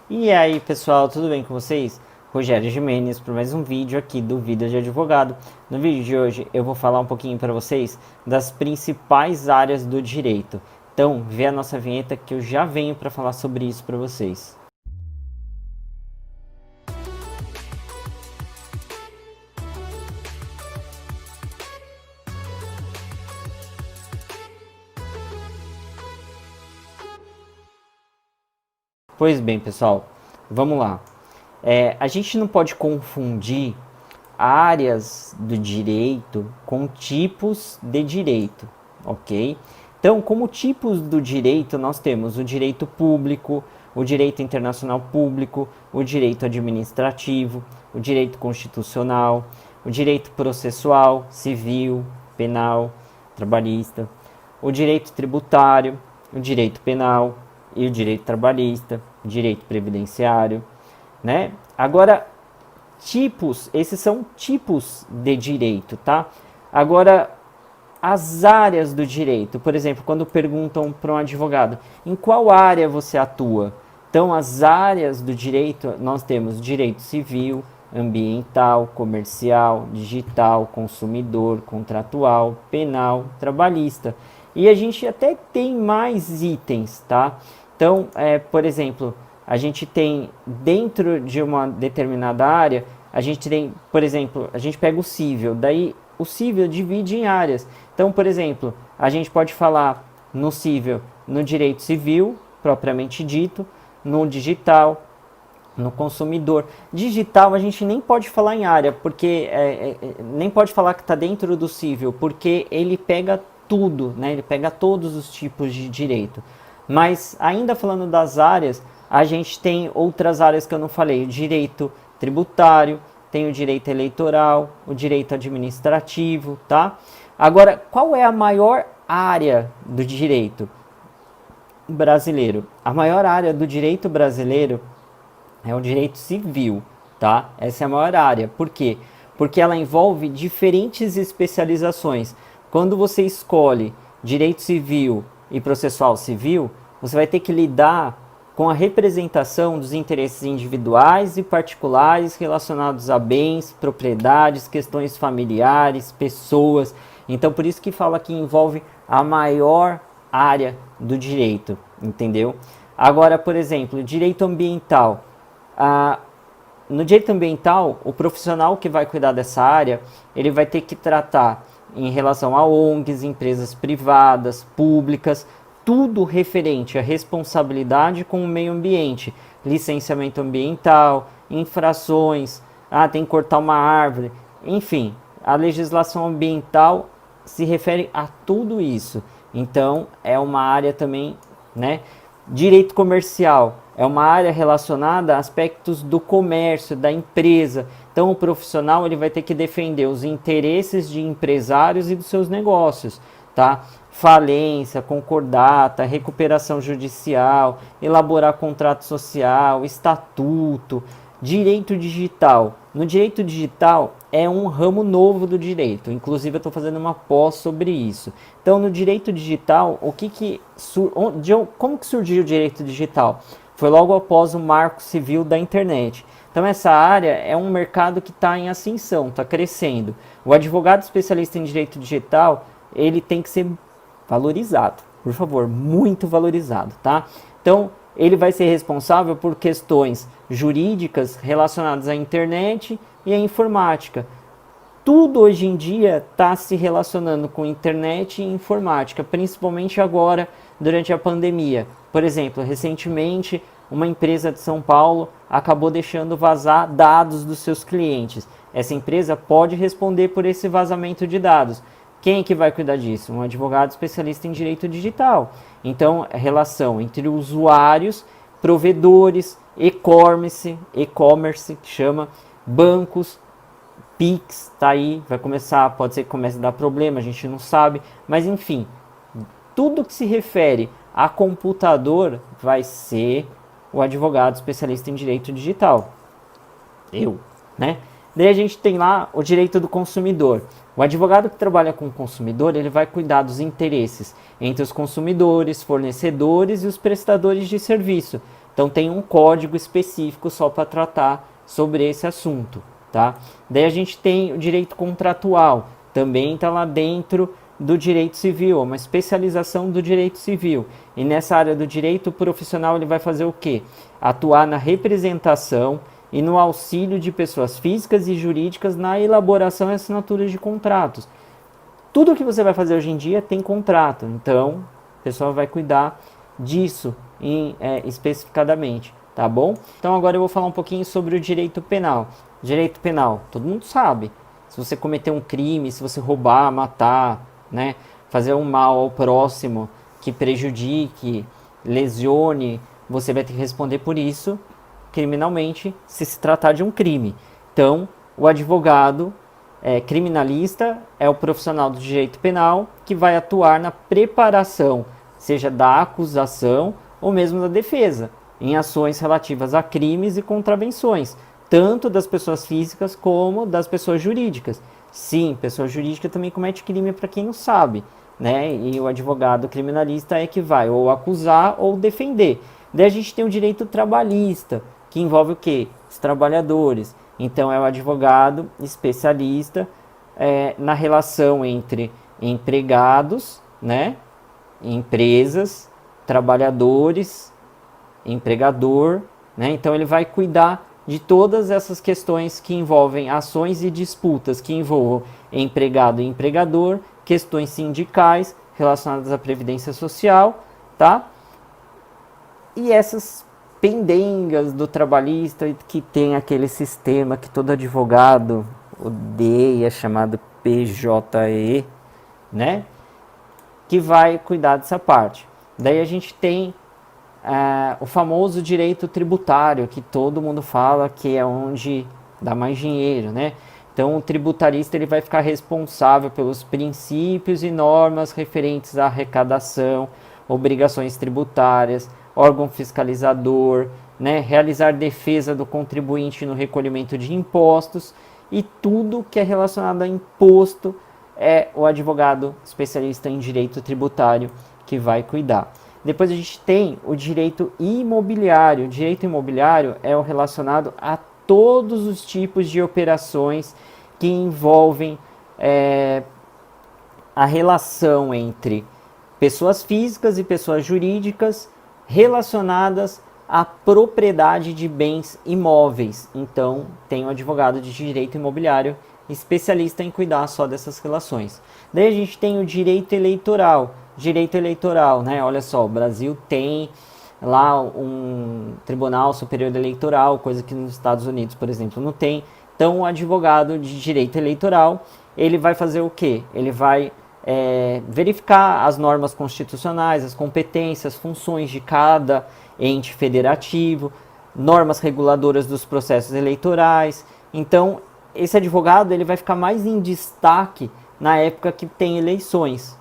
E aí pessoal, tudo bem com vocês? Rogério Gimenez para mais um vídeo aqui do Vida de Advogado. No vídeo de hoje eu vou falar um pouquinho para vocês das principais áreas do direito. Então vê a nossa vinheta que eu já venho para falar sobre isso para vocês. Pois bem pessoal, vamos lá. A gente não pode confundir áreas do direito com tipos de direito, ok? Então, como tipos do direito, nós temos o direito público, o direito internacional público, o direito administrativo, o direito constitucional, o direito processual, civil, penal, trabalhista, o direito tributário, o direito penal e o direito trabalhista, o direito previdenciário, né? Agora, tipos, esses são tipos de direito, tá? Agora, as áreas do direito, por exemplo, quando perguntam para um advogado, em qual área você atua? Então, as áreas do direito, nós temos direito civil, ambiental, comercial, digital, consumidor, contratual, penal, trabalhista. E a gente até tem mais itens, tá? Então, por exemplo, a gente tem dentro de uma determinada área, a gente tem, por exemplo, a gente pega o civil, daí o civil divide em áreas. Então, por exemplo, a gente pode falar no civil, no direito civil, propriamente dito, no digital, no consumidor. Digital a gente nem pode falar em área, porque nem pode falar que está dentro do civil, porque ele pega tudo, né? Ele pega todos os tipos de direito. Mas ainda falando das áreas, a gente tem outras áreas que eu não falei, o direito tributário, tem o direito eleitoral, o direito administrativo, tá? Agora, qual é a maior área do direito brasileiro? A maior área do direito brasileiro é o direito civil, tá? Essa é a maior área. Por quê? Porque ela envolve diferentes especializações. Quando você escolhe direito civil e processual civil, você vai ter que lidar com a representação dos interesses individuais e particulares relacionados a bens, propriedades, questões familiares, pessoas. Então, por isso que fala que envolve a maior área do direito, entendeu? Agora, por exemplo, direito ambiental. No direito ambiental, o profissional que vai cuidar dessa área, ele vai ter que tratar em relação a ONGs, empresas privadas, públicas, tudo referente à responsabilidade com o meio ambiente, licenciamento ambiental, infrações, tem que cortar uma árvore, enfim, a legislação ambiental se refere a tudo isso. Então, é uma área também, né? Direito comercial é uma área relacionada a aspectos do comércio, da empresa. Então, o profissional ele vai ter que defender os interesses de empresários e dos seus negócios, tá? Falência, concordata, recuperação judicial, elaborar contrato social, estatuto, direito digital. No direito digital é um ramo novo do direito, inclusive eu estou fazendo uma pós sobre isso. Então, no direito digital, como que surgiu o direito digital? Foi logo após o Marco Civil da Internet. Então, essa área é um mercado que está em ascensão, está crescendo. O advogado especialista em direito digital, ele tem que ser valorizado, por favor, muito valorizado, tá? Então, ele vai ser responsável por questões jurídicas relacionadas à internet e à informática. Tudo hoje em dia está se relacionando com internet e informática, principalmente agora, durante a pandemia. Por exemplo, recentemente, uma empresa de São Paulo acabou deixando vazar dados dos seus clientes. Essa empresa pode responder por esse vazamento de dados. Quem é que vai cuidar disso? Um advogado especialista em direito digital. Então, a relação entre usuários, provedores, e-commerce, que chama, bancos, Pix, tá aí, vai começar, pode ser que comece a dar problema, a gente não sabe, mas enfim, tudo que se refere a computador vai ser o advogado especialista em direito digital. Né? Daí a gente tem lá o direito do consumidor. O advogado que trabalha com o consumidor, ele vai cuidar dos interesses entre os consumidores, fornecedores e os prestadores de serviço. Então tem um código específico só para tratar sobre esse assunto, tá? Daí a gente tem o direito contratual, também está lá dentro do direito civil, uma especialização do direito civil. E nessa área do direito, o profissional ele vai fazer o quê? Atuar na representação e no auxílio de pessoas físicas e jurídicas na elaboração e assinatura de contratos. Tudo que você vai fazer hoje em dia tem contrato, então o pessoal vai cuidar disso especificadamente, tá bom? Então agora eu vou falar um pouquinho sobre o direito penal. Direito penal, todo mundo sabe. Se você cometer um crime, se você roubar, matar, né, fazer um mal ao próximo que prejudique, lesione, você vai ter que responder por isso criminalmente se tratar de um crime. Então, o advogado criminalista é o profissional do direito penal que vai atuar na preparação, seja da acusação ou mesmo da defesa, em ações relativas a crimes e contravenções, tanto das pessoas físicas como das pessoas jurídicas. Sim, pessoa jurídica também comete crime para quem não sabe, né? E o advogado criminalista é que vai ou acusar ou defender. Daí a gente tem o direito trabalhista, que envolve o quê? Os trabalhadores. Então é o advogado especialista na relação entre empregados, né? Empresas, trabalhadores, empregador, né? Então ele vai cuidar de todas essas questões que envolvem ações e disputas que envolvam empregado e empregador, questões sindicais relacionadas à previdência social, tá? E essas pendengas do trabalhista que tem aquele sistema que todo advogado odeia, chamado PJE, né? Que vai cuidar dessa parte. Daí a gente tem o famoso direito tributário, que todo mundo fala que é onde dá mais dinheiro, né? Então o tributarista ele vai ficar responsável pelos princípios e normas referentes à arrecadação, obrigações tributárias, órgão fiscalizador, né? Realizar defesa do contribuinte no recolhimento de impostos e tudo que é relacionado a imposto é o advogado especialista em direito tributário que vai cuidar. Depois a gente tem o direito imobiliário. O direito imobiliário é o relacionado a todos os tipos de operações que envolvem a relação entre pessoas físicas e pessoas jurídicas relacionadas à propriedade de bens imóveis. Então, tem um advogado de direito imobiliário especialista em cuidar só dessas relações. Daí a gente tem o direito eleitoral. Direito eleitoral, né? Olha só, o Brasil tem lá um Tribunal Superior Eleitoral, coisa que nos Estados Unidos, por exemplo, não tem. Então, o advogado de direito eleitoral, ele vai fazer o quê? Ele vai verificar as normas constitucionais, as competências, funções de cada ente federativo, normas reguladoras dos processos eleitorais. Então, esse advogado ele vai ficar mais em destaque na época que tem eleições.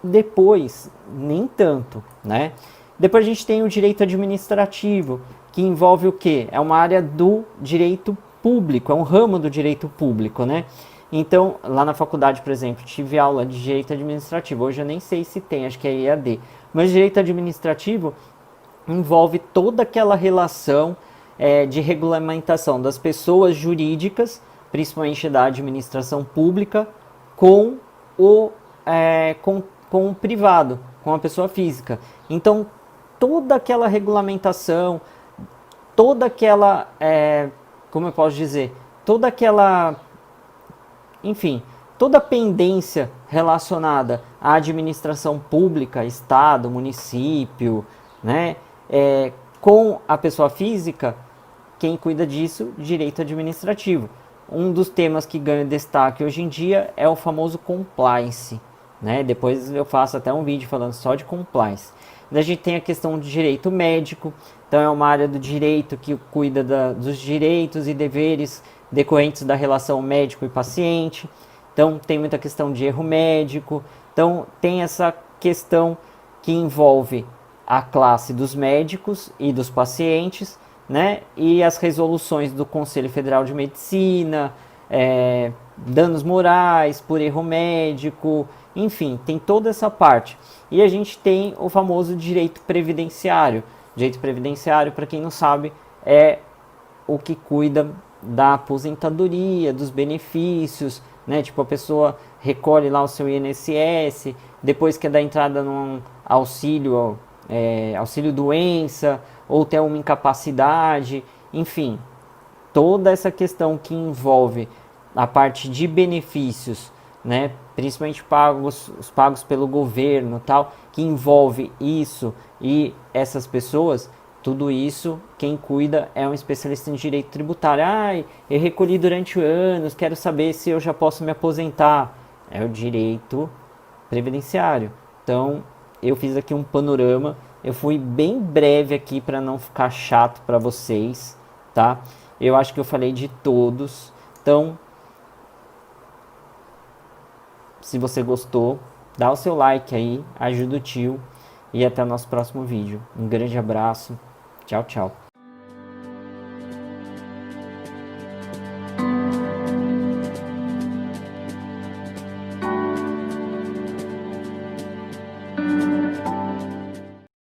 Depois, nem tanto, né? Depois a gente tem o direito administrativo, que envolve o quê? É uma área do direito público, é um ramo do direito público, né? Então, lá na faculdade, por exemplo, tive aula de direito administrativo. Hoje eu nem sei se tem, acho que é EAD. Mas direito administrativo envolve toda aquela relação de regulamentação das pessoas jurídicas, principalmente da administração pública, com o privado, com a pessoa física. Então, toda aquela regulamentação, toda aquela, como eu posso dizer, toda aquela, enfim, toda a pendência relacionada à administração pública, Estado, município, né, com a pessoa física, quem cuida disso, direito administrativo. Um dos temas que ganha destaque hoje em dia é o famoso compliance, né? Depois eu faço até um vídeo falando só de compliance. A gente tem a questão de direito médico, então é uma área do direito que cuida dos direitos e deveres decorrentes da relação médico e paciente. Então tem muita questão de erro médico, então tem essa questão que envolve a classe dos médicos e dos pacientes, né? E as resoluções do Conselho Federal de Medicina, danos morais por erro médico, enfim, tem toda essa parte. E a gente tem o famoso direito previdenciário. Direito previdenciário, para quem não sabe, é o que cuida da aposentadoria, dos benefícios, né? Tipo, a pessoa recolhe lá o seu INSS, depois quer dar entrada num auxílio, auxílio doença, ou ter uma incapacidade, enfim, toda essa questão que envolve a parte de benefícios, né, principalmente os pagos pelo governo, tal, que envolve isso e essas pessoas, tudo isso quem cuida é um especialista em direito tributário. Ah, eu recolhi durante anos, quero saber se eu já posso me aposentar. É o direito previdenciário. Então, eu fiz aqui um panorama. Eu fui bem breve aqui para não ficar chato para vocês, tá? Eu acho que eu falei de todos. Então, se você gostou, dá o seu like aí, ajuda o tio e até o nosso próximo vídeo. Um grande abraço. Tchau, tchau.